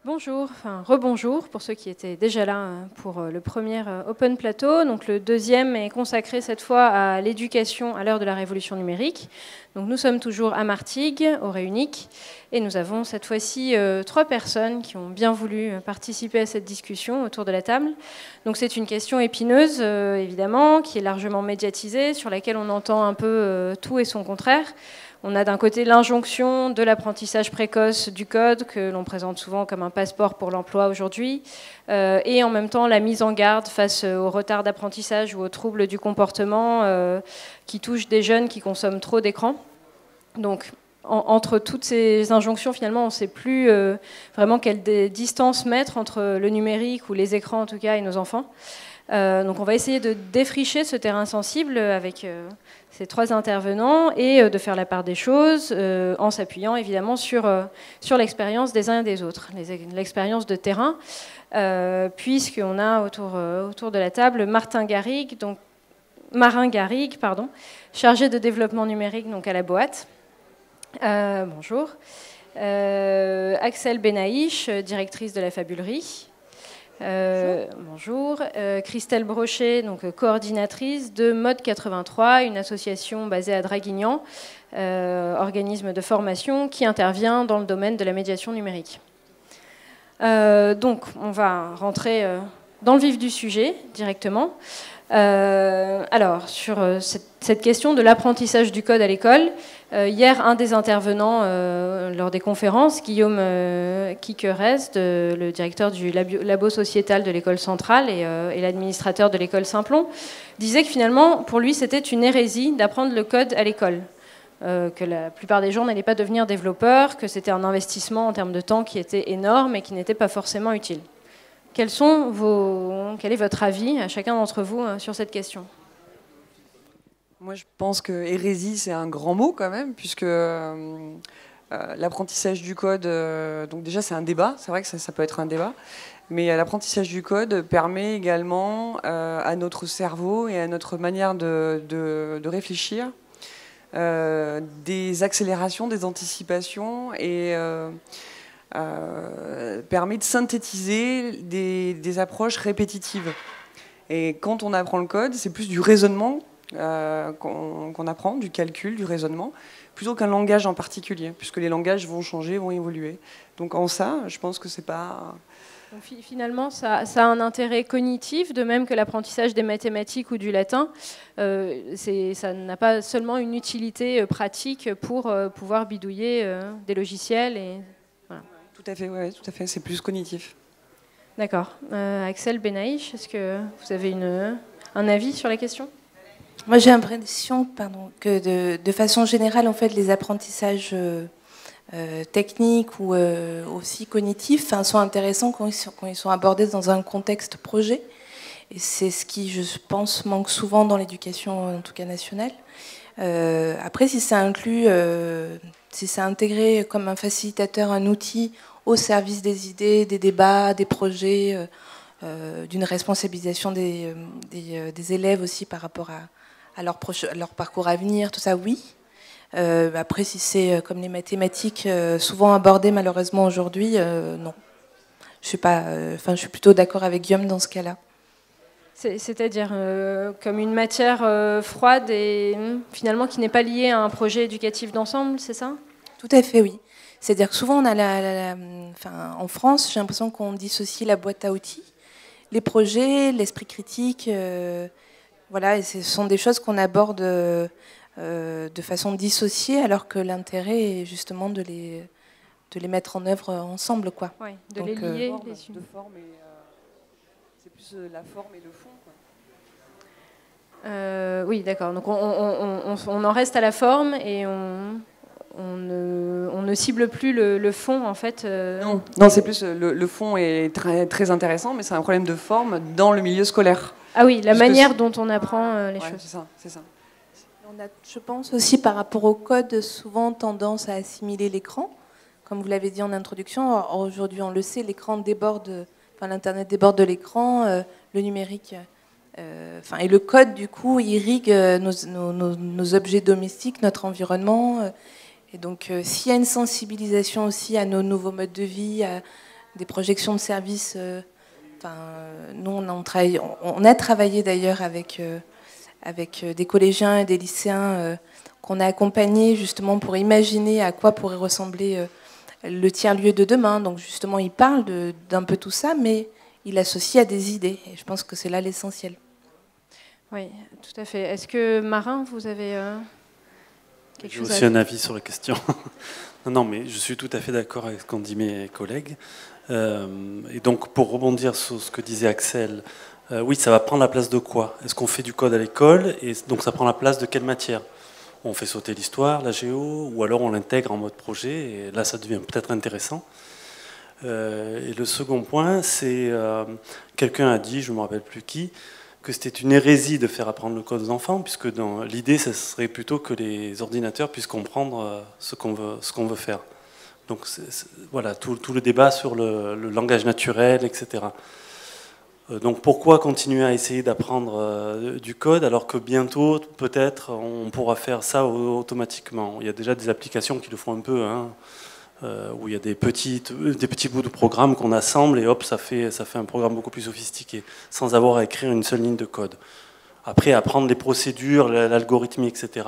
Bonjour, enfin rebonjour pour ceux qui étaient déjà là pour le premier Open Plateau. Donc le deuxième est consacré cette fois à l'éducation à l'heure de la révolution numérique. Donc nous sommes toujours à Martigues, au Réunic, et nous avons cette fois-ci 3 personnes qui ont bien voulu participer à cette discussion autour de la table. Donc c'est une question épineuse, évidemment, qui est largement médiatisée, sur laquelle on entend un peu tout et son contraire. On a d'un côté l'injonction de l'apprentissage précoce du code, que l'on présente souvent comme un passeport pour l'emploi aujourd'hui, et en même temps la mise en garde face au retard d'apprentissage ou aux troubles du comportement qui touchent des jeunes qui consomment trop d'écran. Donc, entre toutes ces injonctions, finalement, on ne sait plus vraiment quelle distance mettre entre le numérique, ou les écrans en tout cas, et nos enfants. Donc on va essayer de défricher ce terrain sensible avec ces 3 intervenants et de faire la part des choses en s'appuyant évidemment sur l'expérience des uns et des autres, l'expérience de terrain, puisqu'on a autour de la table Marin Garrigue, chargé de développement numérique donc à la Boate. Bonjour. Axel Benaïch, directrice de la Fabulerie. Bonjour. Christelle Brochet, donc coordinatrice de Mode 83, une association basée à Draguignan, organisme de formation qui intervient dans le domaine de la médiation numérique. Donc, on va rentrer dans le vif du sujet directement. Alors, sur cette question de l'apprentissage du code à l'école, hier, un des intervenants lors des conférences, Guillaume Quiquerez, le directeur du labo sociétal de l'école centrale et l'administrateur de l'école Saint-Plon, disait que finalement, pour lui, c'était une hérésie d'apprendre le code à l'école. Que la plupart des gens n'allaient pas devenir développeurs, que c'était un investissement en termes de temps qui était énorme et qui n'était pas forcément utile. Quel est votre avis, à chacun d'entre vous, sur cette question ? Moi, je pense que hérésie, c'est un grand mot quand même, puisque l'apprentissage du code, donc déjà c'est un débat, c'est vrai que ça peut être un débat, mais l'apprentissage du code permet également à notre cerveau et à notre manière de réfléchir des accélérations, des anticipations et permet de synthétiser des approches répétitives. Et quand on apprend le code, c'est plus du raisonnement qu'on apprend, du calcul, du raisonnement, plutôt qu'un langage en particulier, puisque les langages vont changer, vont évoluer. Donc en ça, je pense que c'est pas... Donc, finalement, ça a un intérêt cognitif, de même que l'apprentissage des mathématiques ou du latin. Ça n'a pas seulement une utilité pratique pour pouvoir bidouiller des logiciels. Voilà. Tout à fait, ouais, tout à fait. C'est plus cognitif. D'accord. Axel Benaïch, est-ce que vous avez un avis sur la question ? Moi, j'ai l'impression que de façon générale, en fait, les apprentissages techniques ou aussi cognitifs sont intéressants quand ils sont abordés dans un contexte projet. Et c'est ce qui, je pense, manque souvent dans l'éducation, en tout cas nationale. Après, si c'est inclus, si c'est intégré comme un facilitateur, un outil au service des idées, des débats, des projets, d'une responsabilisation des élèves aussi par rapport à leur parcours à venir, tout ça, oui. Après, si c'est comme les mathématiques, souvent abordées malheureusement aujourd'hui, non. Je suis plutôt d'accord avec Guillaume dans ce cas-là. C'est-à-dire comme une matière froide et finalement qui n'est pas liée à un projet éducatif d'ensemble, c'est ça ? Tout à fait, oui. C'est-à-dire que souvent, on a en France, j'ai l'impression qu'on dissocie la boîte à outils, les projets, l'esprit critique, voilà, et ce sont des choses qu'on aborde de façon dissociée, alors que l'intérêt est justement de les mettre en œuvre ensemble, quoi. Oui, de les lier. C'est plus la forme et le fond, quoi. Oui, d'accord. Donc on en reste à la forme et on ne cible plus le fond, en fait. Non, c'est plus le fond est très, très intéressant, mais c'est un problème de forme dans le milieu scolaire. Ah oui, la manière dont on apprend les choses. C'est ça. On a, je pense aussi, par rapport au code, souvent tendance à assimiler l'écran. Comme vous l'avez dit en introduction, aujourd'hui on le sait, l'écran déborde, l'Internet déborde de l'écran, le numérique, et le code du coup irrigue nos objets domestiques, notre environnement. Et donc s'il y a une sensibilisation aussi à nos nouveaux modes de vie, à des projections de services. Nous, on a travaillé d'ailleurs avec des collégiens et des lycéens qu'on a accompagnés justement pour imaginer à quoi pourrait ressembler le tiers-lieu de demain. Donc justement, il parle d'un peu tout ça, mais il associe à des idées. Et je pense que c'est là l'essentiel. Oui, tout à fait. Est-ce que, Marin, vous avez quelque chose à dire ? J'ai aussi un avis sur la question. Non, mais je suis tout à fait d'accord avec ce qu'ont dit mes collègues. Et donc, pour rebondir sur ce que disait Axel, oui, ça va prendre la place de quoi ? Est-ce qu'on fait du code à l'école ? Et donc, ça prend la place de quelle matière ? On fait sauter l'histoire, la géo, ou alors on l'intègre en mode projet, et là, ça devient peut-être intéressant. Et le second point, c'est quelqu'un a dit, je ne me rappelle plus qui, que c'était une hérésie de faire apprendre le code aux enfants, puisque dans l'idée, ce serait plutôt que les ordinateurs puissent comprendre ce qu'on veut faire. Donc voilà, tout le débat sur le langage naturel, etc. Donc pourquoi continuer à essayer d'apprendre du code alors que bientôt, peut-être, on pourra faire ça automatiquement. Il y a déjà des applications qui le font un peu, hein, où il y a des petits bouts de programme qu'on assemble et hop, ça fait un programme beaucoup plus sophistiqué, sans avoir à écrire une seule ligne de code. Après, apprendre les procédures, l'algorithmie, etc.,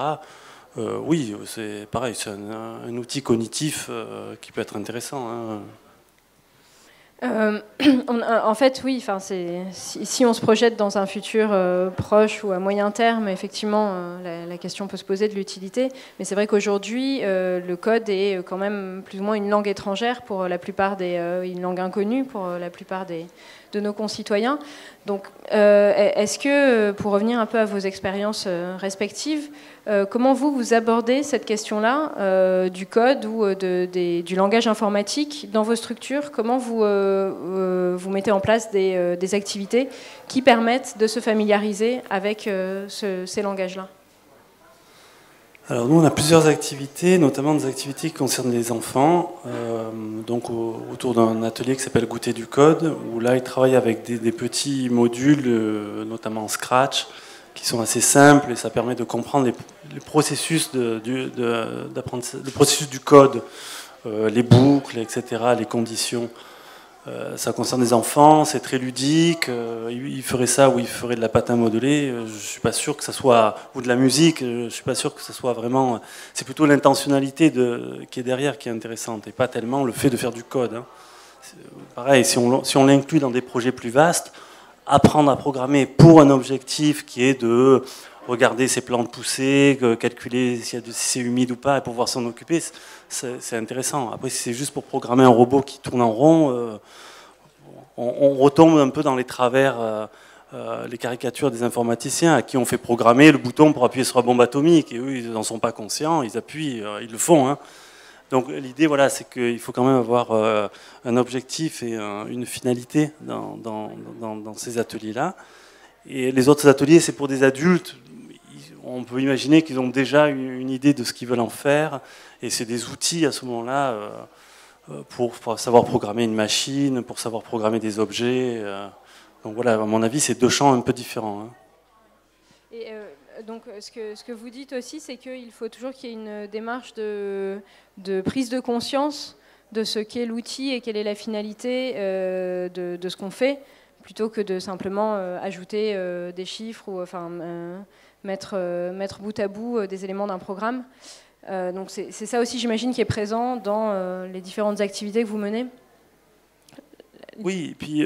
oui, c'est pareil, c'est un outil cognitif qui peut être intéressant. Hein. En fait, oui. Enfin, si on se projette dans un futur proche ou à moyen terme, effectivement, la question peut se poser de l'utilité. Mais c'est vrai qu'aujourd'hui, le code est quand même plus ou moins une langue étrangère pour la plupart une langue inconnue pour la plupart de nos concitoyens. Donc, est-ce que, pour revenir un peu à vos expériences respectives, comment vous abordez cette question-là du code ou du langage informatique dans vos structures ? Comment vous mettez en place des activités qui permettent de se familiariser avec ces langages-là ? Alors nous, on a plusieurs activités, notamment des activités qui concernent les enfants, donc autour d'un atelier qui s'appelle Goûter du code, où là, ils travaillent avec des petits modules, notamment Scratch, qui sont assez simples, et ça permet de comprendre les processus d'apprentissage, le processus du code, les boucles, etc., les conditions. Ça concerne les enfants, c'est très ludique. Ils feraient ça ou ils feraient de la pâte à modeler. Je suis pas sûr que ça soit, ou de la musique. Je suis pas sûr que ça soit vraiment. C'est plutôt l'intentionnalité qui est derrière qui est intéressante et pas tellement le fait de faire du code. Hein. Pareil, si on l'inclut dans des projets plus vastes, apprendre à programmer pour un objectif qui est de regarder ses plantes pousser, calculer si c'est humide ou pas et pouvoir s'en occuper, c'est intéressant. Après, si c'est juste pour programmer un robot qui tourne en rond, on retombe un peu dans les travers, les caricatures des informaticiens à qui on fait programmer le bouton pour appuyer sur la bombe atomique. Et eux, ils n'en sont pas conscients, ils appuient, ils le font. Hein. Donc l'idée, voilà, c'est qu'il faut quand même avoir un objectif et une finalité dans ces ateliers-là. Et les autres ateliers, c'est pour des adultes. On peut imaginer qu'ils ont déjà une idée de ce qu'ils veulent en faire. Et c'est des outils à ce moment-là pour savoir programmer une machine, pour savoir programmer des objets. Donc voilà, à mon avis, c'est deux champs un peu différents. Hein. Et donc ce que vous dites aussi, c'est qu'il faut toujours qu'il y ait une démarche de prise de conscience de ce qu'est l'outil et quelle est la finalité de ce qu'on fait, plutôt que de simplement ajouter des chiffres ou mettre bout à bout des éléments d'un programme. Donc c'est ça aussi, j'imagine, qui est présent dans les différentes activités que vous menez. Oui, et puis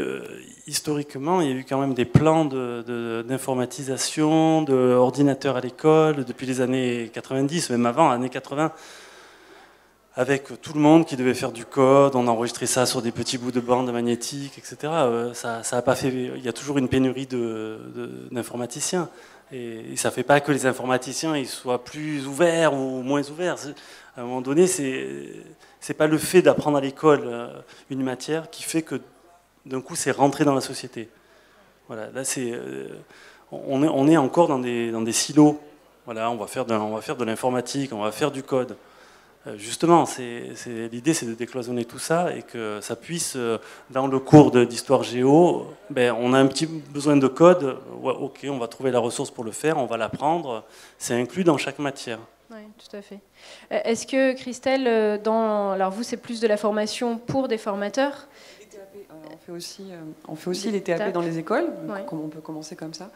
historiquement, il y a eu quand même des plans d'informatisation, d'ordinateurs à l'école depuis les années 90, même avant, années 80, avec tout le monde qui devait faire du code, on enregistrait ça sur des petits bouts de bande magnétique, etc. Ça a pas fait. Il y a toujours une pénurie d'informaticiens. Et ça ne fait pas que les informaticiens ils soient plus ouverts ou moins ouverts. À un moment donné, c'est pas le fait d'apprendre à l'école une matière qui fait que d'un coup c'est rentré dans la société. Voilà, là on est encore dans des silos. Voilà, on va faire de l'informatique, on va faire du code. Justement, l'idée c'est de décloisonner tout ça et que ça puisse, dans le cours d'histoire géo, on a un petit besoin de code, ouais, ok, on va trouver la ressource pour le faire, on va l'apprendre, c'est inclus dans chaque matière. Oui, tout à fait. Est-ce que Christelle, alors vous c'est plus de la formation pour des formateurs ? on fait aussi les TAP dans les écoles, ouais. Comme on peut commencer comme ça.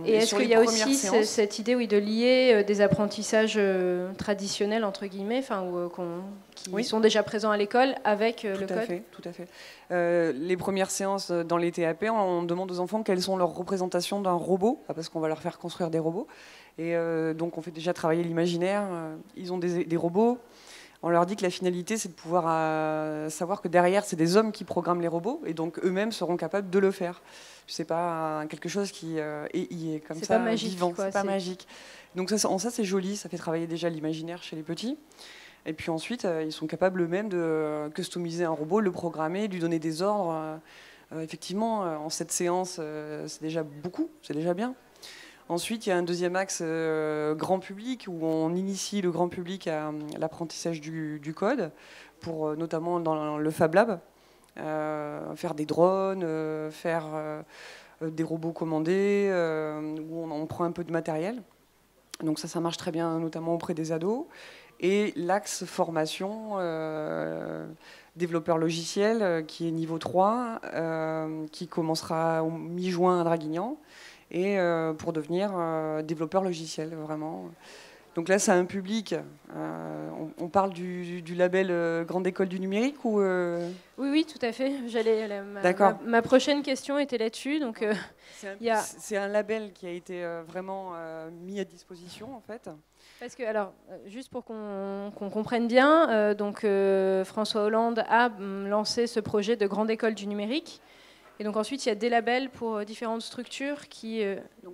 Et est-ce qu'il y a aussi cette idée de lier des apprentissages traditionnels, entre guillemets, qui sont déjà présents à l'école avec le code? Tout à fait. Les premières séances dans les TAP, on demande aux enfants quelles sont leurs représentations d'un robot, parce qu'on va leur faire construire des robots. Et donc on fait déjà travailler l'imaginaire. Ils ont des robots. On leur dit que la finalité, c'est de pouvoir savoir que derrière, c'est des hommes qui programment les robots, et donc eux-mêmes seront capables de le faire. C'est pas quelque chose qui est comme ça, vivant. C'est pas magique. Donc ça c'est joli, ça fait travailler déjà l'imaginaire chez les petits. Et puis ensuite, ils sont capables eux-mêmes de customiser un robot, le programmer, lui donner des ordres. Effectivement, en cette séance, c'est déjà beaucoup, c'est déjà bien. Ensuite, il y a un deuxième axe grand public, où on initie le grand public à l'apprentissage du code, pour notamment dans le Fab Lab, faire des drones, faire des robots commandés, où on prend un peu de matériel. Donc ça marche très bien, notamment auprès des ados. Et l'axe formation, développeur logiciel, qui est niveau 3, qui commencera au mi-juin à Draguignan, et pour devenir développeur logiciel, vraiment. Donc là, c'est un public. On parle du label Grande École du Numérique ou Oui, tout à fait. Ma prochaine question était là-dessus. Donc, c'est un label qui a été vraiment mis à disposition, en fait. Parce que, alors, juste pour qu'on comprenne bien, François Hollande a lancé ce projet de Grande École du Numérique. Et donc ensuite, il y a des labels pour différentes structures qui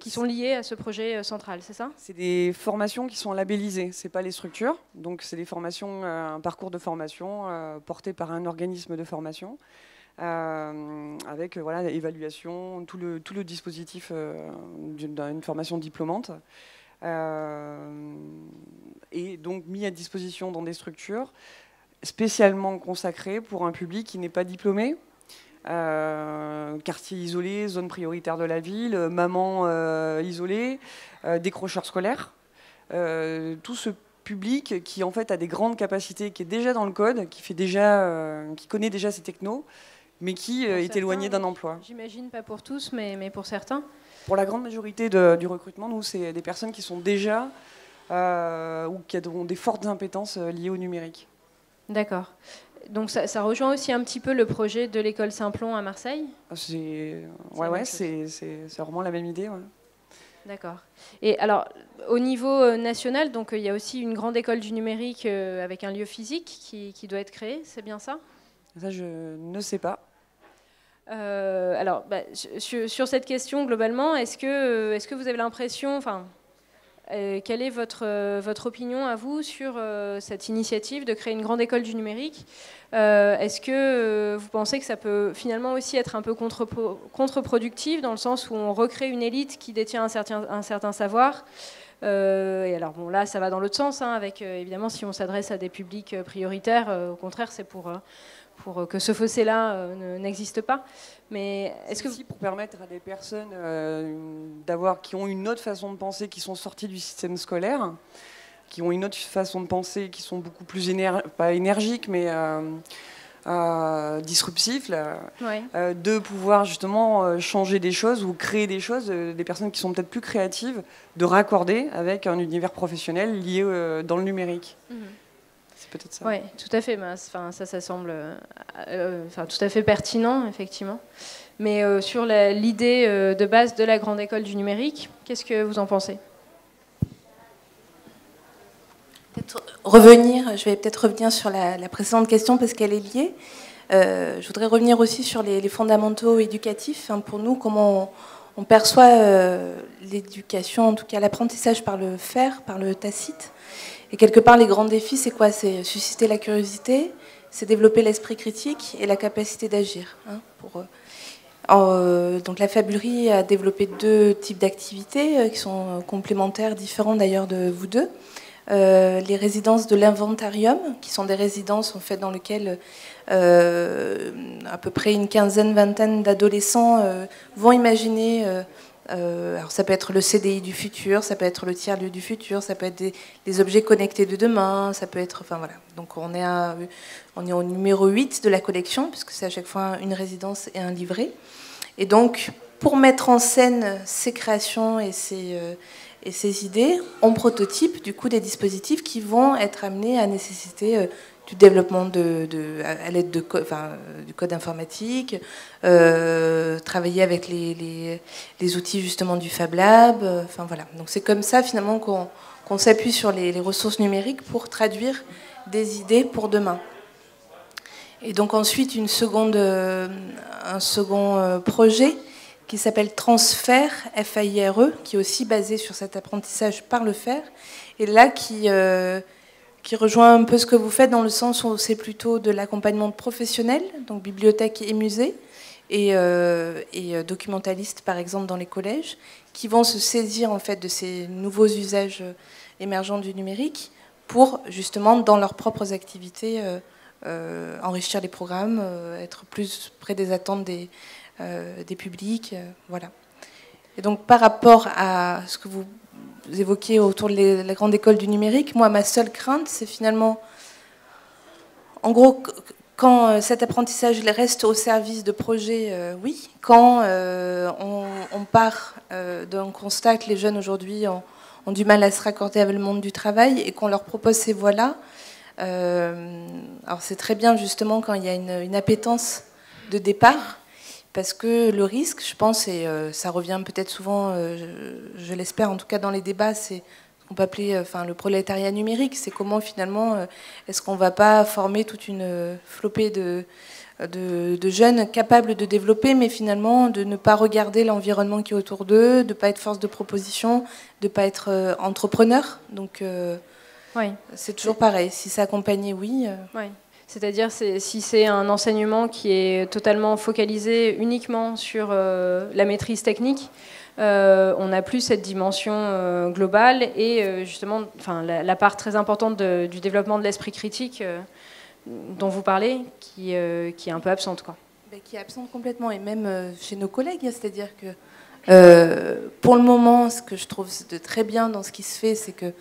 sont liées à ce projet central, c'est ça? C'est des formations qui sont labellisées, c'est pas les structures. Donc c'est des formations, un parcours de formation porté par un organisme de formation, avec évaluation, tout le dispositif d'une formation diplômante. Et donc mis à disposition dans des structures spécialement consacrées pour un public qui n'est pas diplômé. Quartier isolé, zone prioritaire de la ville, maman isolée, décrocheurs scolaires, tout ce public qui en fait a des grandes capacités, qui est déjà dans le code, qui connaît déjà ces technos, mais qui est éloigné d'un emploi. J'imagine pas pour tous, mais pour certains. Pour la grande majorité du recrutement, nous, c'est des personnes qui sont déjà ou qui ont des fortes impétences liées au numérique. D'accord. Donc ça rejoint aussi un petit peu le projet de l'école Saint-Plon à Marseille? C'est vraiment la même idée. Ouais. D'accord. Et alors, au niveau national, donc il y a aussi une grande école du numérique avec un lieu physique qui doit être créé, c'est bien ça? Ça, je ne sais pas. Sur cette question, globalement, est-ce que vous avez l'impression... quelle est votre opinion à vous sur cette initiative de créer une grande école du numérique? Est-ce que vous pensez que ça peut finalement aussi être un peu contre-productif dans le sens où on recrée une élite qui détient un certain savoir? Et alors bon, là, ça va dans l'autre sens, avec évidemment si on s'adresse à des publics prioritaires, au contraire, c'est pour que ce fossé-là n'existe pas. Mais est-ce que pour permettre à des personnes qui ont une autre façon de penser, qui sont sorties du système scolaire, qui ont une autre façon de penser, qui sont beaucoup plus pas énergiques, mais disruptifs, de pouvoir justement changer des choses ou créer des choses, des personnes qui sont peut-être plus créatives, de raccorder avec un univers professionnel lié dans le numérique. Peut-être ça. Oui, tout à fait. Ça semble tout à fait pertinent, effectivement. Mais sur l'idée de base de la grande école du numérique, qu'est-ce que vous en pensez? Je vais peut-être revenir sur la précédente question parce qu'elle est liée. Je voudrais revenir aussi sur les fondamentaux éducatifs. Pour nous, comment on perçoit l'éducation, en tout cas l'apprentissage par le faire, par le tacite. Et quelque part, les grands défis, c'est quoi? C'est susciter la curiosité, c'est développer l'esprit critique et la capacité d'agir. Donc la Fabulerie a développé 2 types d'activités qui sont complémentaires, différents d'ailleurs de vous deux. Les résidences de l'Inventarium, qui sont des résidences en fait, dans lesquelles à peu près une quinzaine, vingtaine d'adolescents vont imaginer Alors ça peut être le CDI du futur, ça peut être le tiers-lieu du futur, ça peut être des objets connectés de demain, ça peut être... Enfin voilà. Donc on est au numéro 8 de la collection, puisque c'est à chaque fois une résidence et un livret. Et donc, pour mettre en scène ces créations et ces idées, on prototype du coup des dispositifs qui vont être amenés à nécessiter du développement à l'aide du code informatique, travailler avec les outils justement du Fab Lab. Enfin voilà. Donc c'est comme ça finalement qu'on s'appuie sur les ressources numériques pour traduire des idées pour demain. Et donc ensuite un second projet qui s'appelle Transfert, FAIRE, qui est aussi basé sur cet apprentissage par le faire, et là qui rejoint un peu ce que vous faites dans le sens où c'est plutôt de l'accompagnement de professionnels, donc bibliothèques et musées, et documentalistes par exemple dans les collèges, qui vont se saisir en fait de ces nouveaux usages émergents du numérique pour justement dans leurs propres activités enrichir les programmes, être plus près des attentes des publics, voilà. Et donc par rapport à ce que vous évoquiez autour de la grande école du numérique, moi ma seule crainte c'est finalement, en gros, quand cet apprentissage reste au service de projets, oui. Quand on part d'un constat que les jeunes aujourd'hui ont du mal à se raccorder avec le monde du travail et qu'on leur propose ces voies-là, alors c'est très bien justement quand il y a une appétence de départ, parce que le risque, je pense, et ça revient peut-être souvent, je l'espère en tout cas dans les débats, c'est ce qu'on peut appeler le prolétariat numérique. C'est comment finalement, est-ce qu'on ne va pas former toute une flopée de jeunes capables de développer, mais finalement de ne pas regarder l'environnement qui est autour d'eux, de ne pas être force de proposition, de ne pas être entrepreneur. Donc oui. C'est toujours pareil. Si c'est accompagné, oui. Oui. C'est-à-dire si c'est un enseignement qui est totalement focalisé uniquement sur la maîtrise technique, on n'a plus cette dimension globale et justement la part très importante du développement de l'esprit critique dont vous parlez qui est un peu absente, quoi. Qui est absente complètement, et même chez nos collègues. C'est-à-dire que pour le moment, ce que je trouve de très bien dans ce qui se fait, c'est que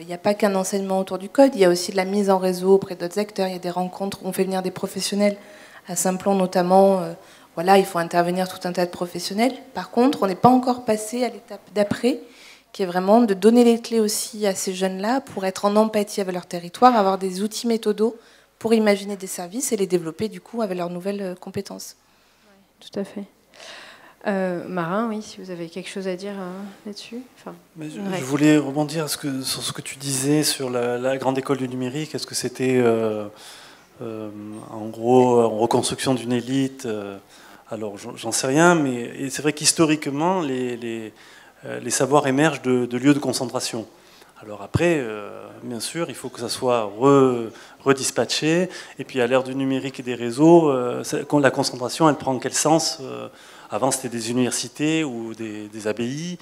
il n'y a pas qu'un enseignement autour du code, il y a aussi de la mise en réseau auprès d'autres acteurs, il y a des rencontres où on fait venir des professionnels, à Saint-Plon notamment, voilà, il faut intervenir tout un tas de professionnels. Par contre, on n'est pas encore passé à l'étape d'après, qui est vraiment de donner les clés aussi à ces jeunes-là pour être en empathie avec leur territoire, avoir des outils méthodaux pour imaginer des services et les développer du coup avec leurs nouvelles compétences. Oui, tout à fait. Marin, oui, si vous avez quelque chose à dire là-dessus. Je voulais rebondir sur ce que tu disais sur la grande école du numérique. Est-ce que c'était en gros en reconstruction d'une élite alors j'en sais rien, mais c'est vrai qu'historiquement les savoirs émergent de lieux de concentration. Alors après, bien sûr, il faut que ça soit redispatché. Et puis à l'ère du numérique et des réseaux, la concentration, elle prend quel sens ? Avant, c'était des universités ou des abbayes,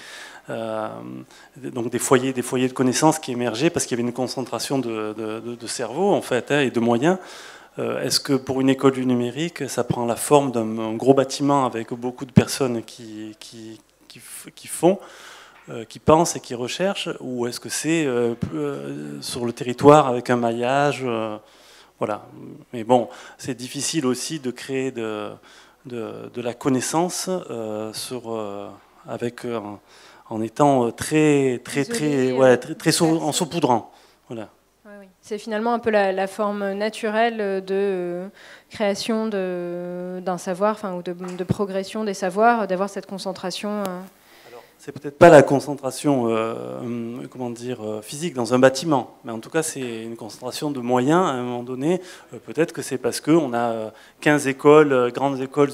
donc des foyers de connaissances qui émergeaient parce qu'il y avait une concentration de cerveau en fait, et de moyens. Est-ce que pour une école du numérique, ça prend la forme d'un gros bâtiment avec beaucoup de personnes qui font, qui pensent et qui recherchent, ou est-ce que c'est sur le territoire avec un maillage voilà. Mais bon, c'est difficile aussi de créer de la connaissance en étant très en saupoudrant. Voilà. Oui. C'est finalement un peu la forme naturelle de création d'un savoir, ou de progression des savoirs, d'avoir cette concentration. C'est peut-être pas la concentration physique dans un bâtiment, mais en tout cas c'est une concentration de moyens à un moment donné. Peut-être que c'est parce qu'on a 15 écoles, grandes écoles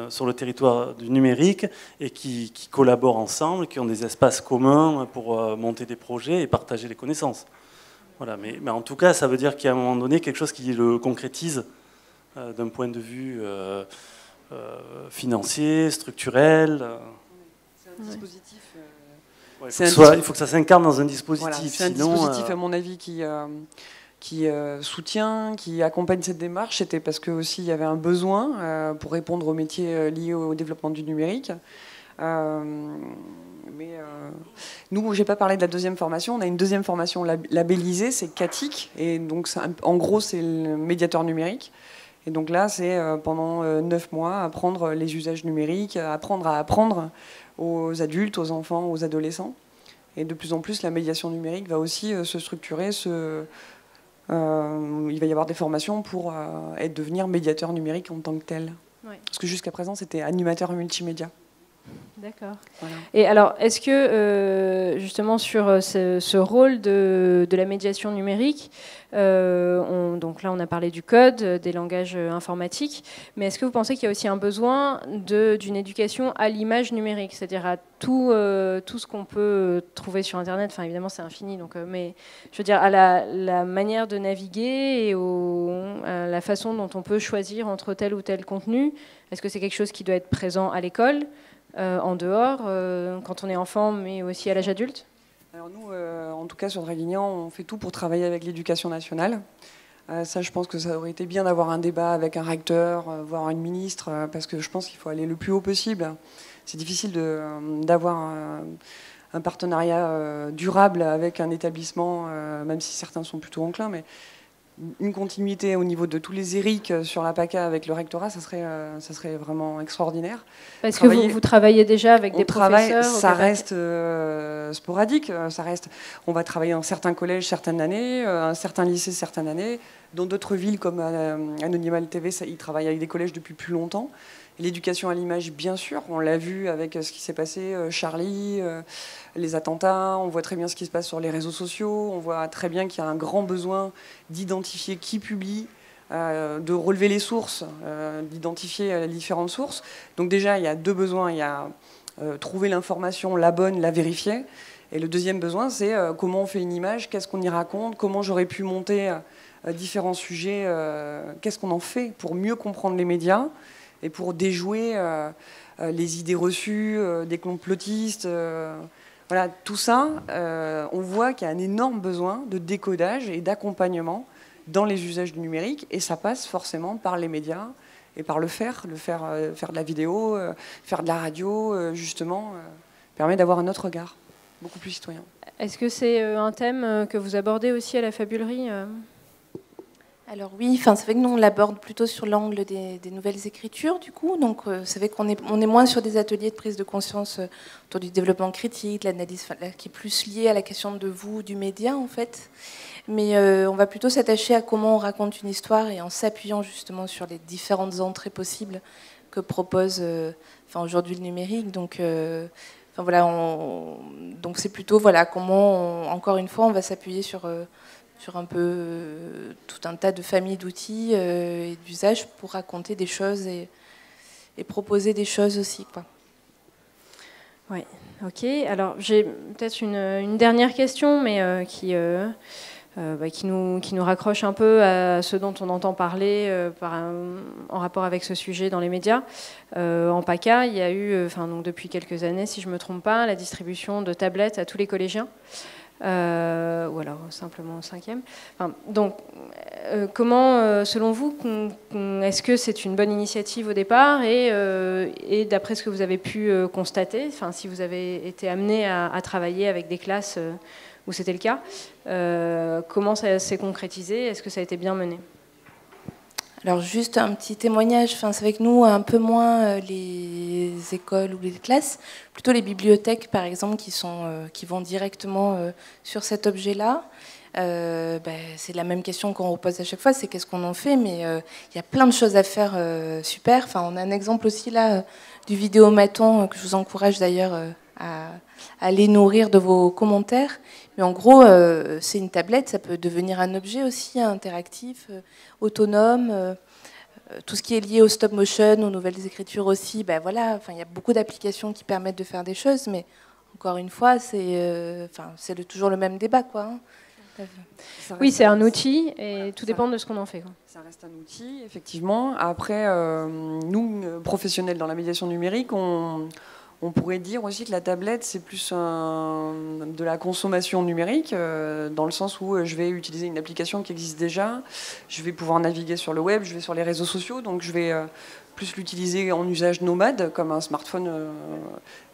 sur le territoire du numérique et qui collaborent ensemble, qui ont des espaces communs pour monter des projets et partager les connaissances. Voilà, mais en tout cas ça veut dire qu'il y a un moment donné quelque chose qui le concrétise d'un point de vue financier, structurel. Dispositif. Il faut que ça s'incarne dans un dispositif. Voilà, c'est un dispositif, à mon avis, qui soutient, qui accompagne cette démarche. C'était parce que aussi il y avait un besoin pour répondre aux métiers liés au développement du numérique. Nous, j'ai pas parlé de la deuxième formation. On a une deuxième formation labellisée, c'est CATIC, et donc en gros c'est le médiateur numérique. Et donc là, c'est pendant 9 mois apprendre les usages numériques, apprendre à apprendre aux adultes, aux enfants, aux adolescents. Et de plus en plus, la médiation numérique va aussi se structurer. Il va y avoir des formations pour devenir médiateur numérique en tant que tel. Ouais. Parce que jusqu'à présent, c'était animateur multimédia. D'accord. Voilà. Et alors, est-ce que justement sur ce rôle de la médiation numérique, donc là on a parlé du code, des langages informatiques, mais est-ce que vous pensez qu'il y a aussi un besoin d'une éducation à l'image numérique, c'est-à-dire à tout ce qu'on peut trouver sur Internet, enfin évidemment c'est infini, donc, mais je veux dire à la manière de naviguer et à la façon dont on peut choisir entre tel ou tel contenu. Est-ce que c'est quelque chose qui doit être présent à l'école, en dehors, quand on est enfant, mais aussi à l'âge adulte? Alors nous, en tout cas sur Draguignan, on fait tout pour travailler avec l'éducation nationale. Ça, je pense que ça aurait été bien d'avoir un débat avec un recteur, voire une ministre, parce que je pense qu'il faut aller le plus haut possible. C'est difficile d'avoir un partenariat durable avec un établissement, même si certains sont plutôt enclins, mais une continuité au niveau de tous les ERIC sur la PACA avec le rectorat, ça serait vraiment extraordinaire. Parce que vous travaillez déjà avec des professeurs? Ça reste sporadique. On va travailler dans certains collèges certaines années, un certain lycée certaines années. Dans d'autres villes comme Anonymal TV, ils travaillent avec des collèges depuis plus longtemps. L'éducation à l'image, bien sûr, on l'a vu avec ce qui s'est passé, Charlie, les attentats, on voit très bien ce qui se passe sur les réseaux sociaux, on voit très bien qu'il y a un grand besoin d'identifier qui publie, de relever les sources, d'identifier les différentes sources. Donc déjà, il y a deux besoins, il y a trouver l'information, la bonne, la vérifier, et le deuxième besoin, c'est comment on fait une image, qu'est-ce qu'on y raconte, comment j'aurais pu monter différents sujets, qu'est-ce qu'on en fait pour mieux comprendre les médias, et pour déjouer les idées reçues des complotistes. Voilà, tout ça, on voit qu'il y a un énorme besoin de décodage et d'accompagnement dans les usages du numérique, et ça passe forcément par les médias et par faire de la vidéo, faire de la radio, justement, permet d'avoir un autre regard, beaucoup plus citoyen. Est-ce que c'est un thème que vous abordez aussi à la Fabulerie Alors oui, c'est vrai que nous on l'aborde plutôt sur l'angle des nouvelles écritures du coup, donc c'est vrai qu'on est moins sur des ateliers de prise de conscience autour du développement critique, l'analyse qui est plus liée à la question de vous, du média en fait, mais on va plutôt s'attacher à comment on raconte une histoire et en s'appuyant justement sur les différentes entrées possibles que propose aujourd'hui le numérique, donc voilà, donc c'est plutôt comment encore une fois on va s'appuyer sur un peu tout un tas de familles d'outils et d'usages pour raconter des choses et proposer des choses aussi, quoi. Oui, ok. Alors j'ai peut-être une dernière question, mais qui nous raccroche un peu à ce dont on entend parler en rapport avec ce sujet dans les médias. En PACA, il y a eu, donc depuis quelques années, si je ne me trompe pas, la distribution de tablettes à tous les collégiens. Ou alors simplement au 5e. Donc, comment, selon vous, est-ce que c'est une bonne initiative au départ et d'après ce que vous avez pu constater, si vous avez été amené à travailler avec des classes où c'était le cas, comment ça s'est concrétisé? Est-ce que ça a été bien mené? Alors juste un petit témoignage, c'est avec nous un peu moins les écoles ou les classes, plutôt les bibliothèques par exemple qui vont directement sur cet objet-là. C'est la même question qu'on repose à chaque fois, c'est qu'est-ce qu'on en fait, mais il y a plein de choses à faire super. On a un exemple aussi là du vidéomaton que je vous encourage d'ailleurs à aller nourrir de vos commentaires. Mais en gros, c'est une tablette, ça peut devenir un objet aussi interactif, autonome. Tout ce qui est lié au stop motion, aux nouvelles écritures aussi, il y a beaucoup d'applications qui permettent de faire des choses, mais encore une fois, c'est toujours le même débat, quoi. Oui, c'est un outil et tout dépend de ce qu'on en fait, quoi. Ça reste un outil, effectivement. Après, nous, professionnels dans la médiation numérique, on On pourrait dire aussi que la tablette, c'est plus de la consommation numérique, dans le sens où je vais utiliser une application qui existe déjà, je vais pouvoir naviguer sur le web, je vais sur les réseaux sociaux, donc je vais plus l'utiliser en usage nomade, comme un smartphone.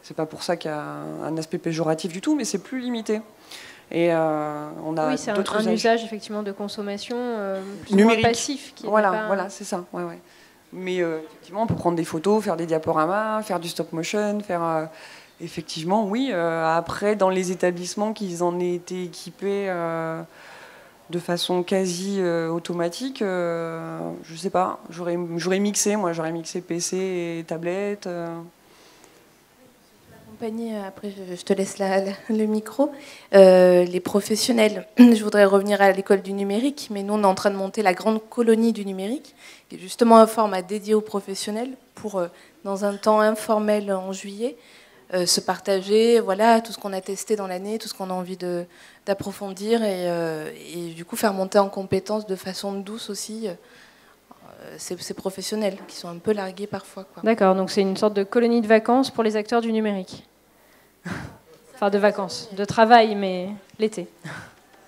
C'est pas pour ça qu'il y a un aspect péjoratif du tout, mais c'est plus limité. Et on a c'est d'autres un usage effectivement de consommation plus ou moins passif. Voilà, c'est ça. Ouais. Mais effectivement, on peut prendre des photos, faire des diaporamas, faire du stop motion, faire... effectivement, oui. Après, dans les établissements qui en aient été équipés de façon quasi automatique, je sais pas. J'aurais mixé, moi. J'aurais mixé PC et tablette. Après, je te laisse le micro. Les professionnels, je voudrais revenir à l'école du numérique, mais nous, on est en train de monter la grande colonie du numérique, qui est justement un format dédié aux professionnels pour, dans un temps informel en juillet, se partager tout ce qu'on a testé dans l'année, tout ce qu'on a envie d'approfondir et du coup faire monter en compétences de façon douce aussi ces professionnels qui sont un peu largués parfois. D'accord, donc c'est une sorte de colonie de vacances pour les acteurs du numérique. Enfin, de vacances, de travail, mais l'été.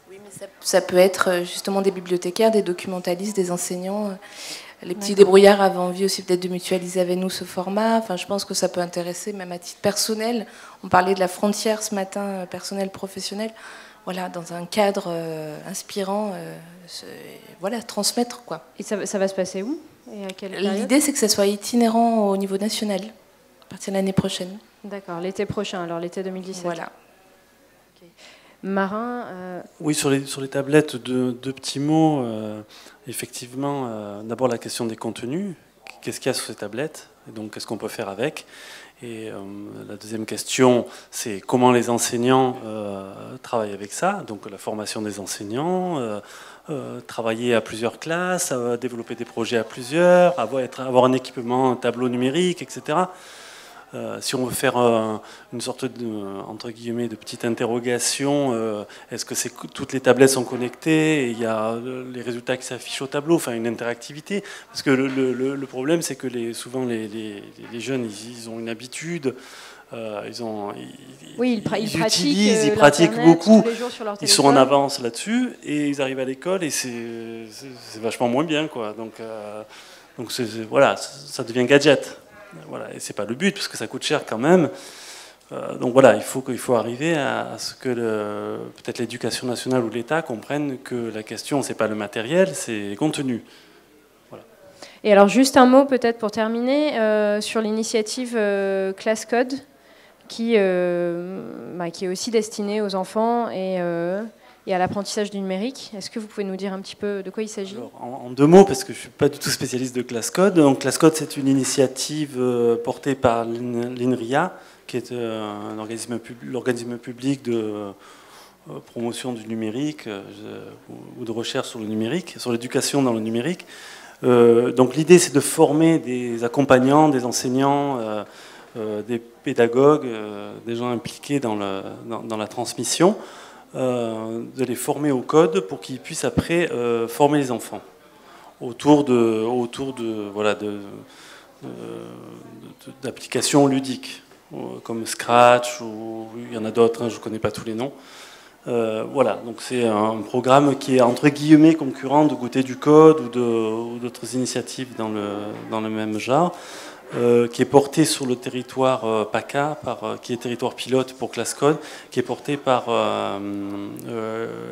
Oui, mais ça peut être justement des bibliothécaires, des documentalistes, des enseignants. Les petits débrouillards avaient envie aussi peut-être de mutualiser avec nous ce format. Enfin, je pense que ça peut intéresser, même à titre personnel. On parlait de la frontière ce matin, personnel-professionnel. Voilà, dans un cadre inspirant, transmettre, quoi. Et ça va se passer où et à quelle période ? L'idée, c'est que ça soit itinérant au niveau national, à partir de l'année prochaine. D'accord, l'été prochain, alors l'été 2017. Voilà. Okay. Marin Oui, sur les tablettes, deux petits mots. Effectivement, d'abord la question des contenus. Qu'est-ce qu'il y a sur ces tablettes ? Et donc, qu'est-ce qu'on peut faire avec ? Et la deuxième question, c'est comment les enseignants travaillent avec ça. Donc, la formation des enseignants, travailler à plusieurs classes, développer des projets à plusieurs, avoir un équipement, un tableau numérique, etc. Si on veut faire une sorte de, entre guillemets, de petite interrogation, est-ce que toutes les tablettes sont connectées et il y a les résultats qui s'affichent au tableau, enfin une interactivité. Parce que le problème, c'est que souvent les jeunes, ils ont une habitude. Ils pratiquent beaucoup, ils sont en avance là-dessus et ils arrivent à l'école et c'est vachement moins bien, quoi. Donc voilà, ça devient gadget. Voilà, et c'est pas le but parce que ça coûte cher quand même. Donc voilà, il faut arriver à ce que peut-être l'éducation nationale ou l'État comprennent que la question c'est pas le matériel, c'est le contenu. Voilà. Et alors juste un mot peut-être pour terminer sur l'initiative Class Code qui est aussi destinée aux enfants et à l'apprentissage du numérique. Est-ce que vous pouvez nous dire un petit peu de quoi il s'agit ? Alors, en deux mots, parce que je ne suis pas du tout spécialiste de Class Code. Donc, Class Code, c'est une initiative portée par l'INRIA, qui est l'organisme public de promotion du numérique ou de recherche sur le numérique, sur l'éducation dans le numérique. Donc, l'idée, c'est de former des accompagnants, des enseignants, des pédagogues, des gens impliqués dans la transmission, de les former au code pour qu'ils puissent après former les enfants autour d'applications ludiques comme Scratch ou il y en a d'autres, je ne connais pas tous les noms. Voilà, donc c'est un programme qui est entre guillemets concurrent de Goûter du Code ou d'autres initiatives dans le même genre. Qui est porté sur le territoire PACA, qui est territoire pilote pour Class Code, qui est porté par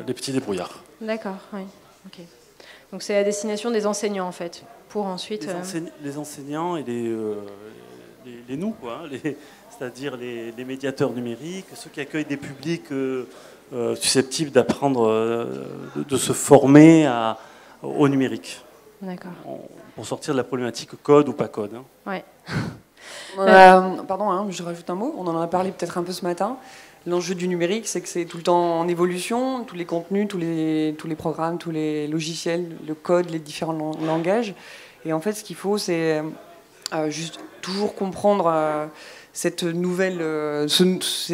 les petits débrouillards. D'accord, oui. Okay. Donc c'est à destination des enseignants en fait, pour ensuite... Les enseignants et les nous, quoi, c'est-à-dire les médiateurs numériques, ceux qui accueillent des publics susceptibles d'apprendre, de se former au numérique. D'accord. Pour sortir de la problématique code ou pas code. Hein. Ouais. Pardon, je rajoute un mot. On en a parlé peut-être un peu ce matin. L'enjeu du numérique, c'est que c'est tout le temps en évolution, tous les contenus, tous les programmes, tous les logiciels, le code, les différents langages. Et en fait, ce qu'il faut, c'est juste toujours comprendre ces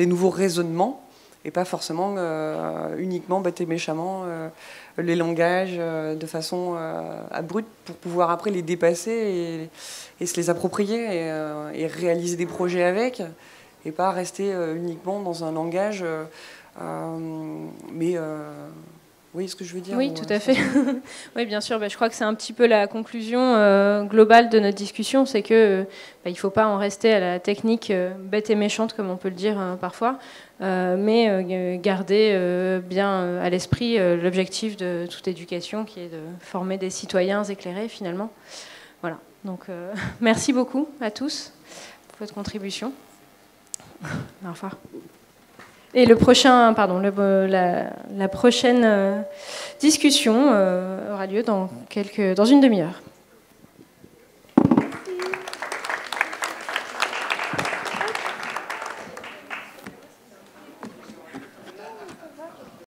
nouveaux raisonnements et pas forcément uniquement bêter méchamment les langages de façon abrupte pour pouvoir après les dépasser et se les approprier et réaliser des projets avec. et pas rester uniquement dans un langage. Oui, ce que je veux dire. Oui, tout à fait. Oui, bien sûr. Je crois que c'est un petit peu la conclusion globale de notre discussion, c'est que il ne faut pas en rester à la technique bête et méchante, comme on peut le dire parfois, mais garder bien à l'esprit l'objectif de toute éducation, qui est de former des citoyens éclairés, finalement. Voilà. Donc, merci beaucoup à tous pour votre contribution. Au revoir. Et la prochaine discussion aura lieu dans une demi-heure.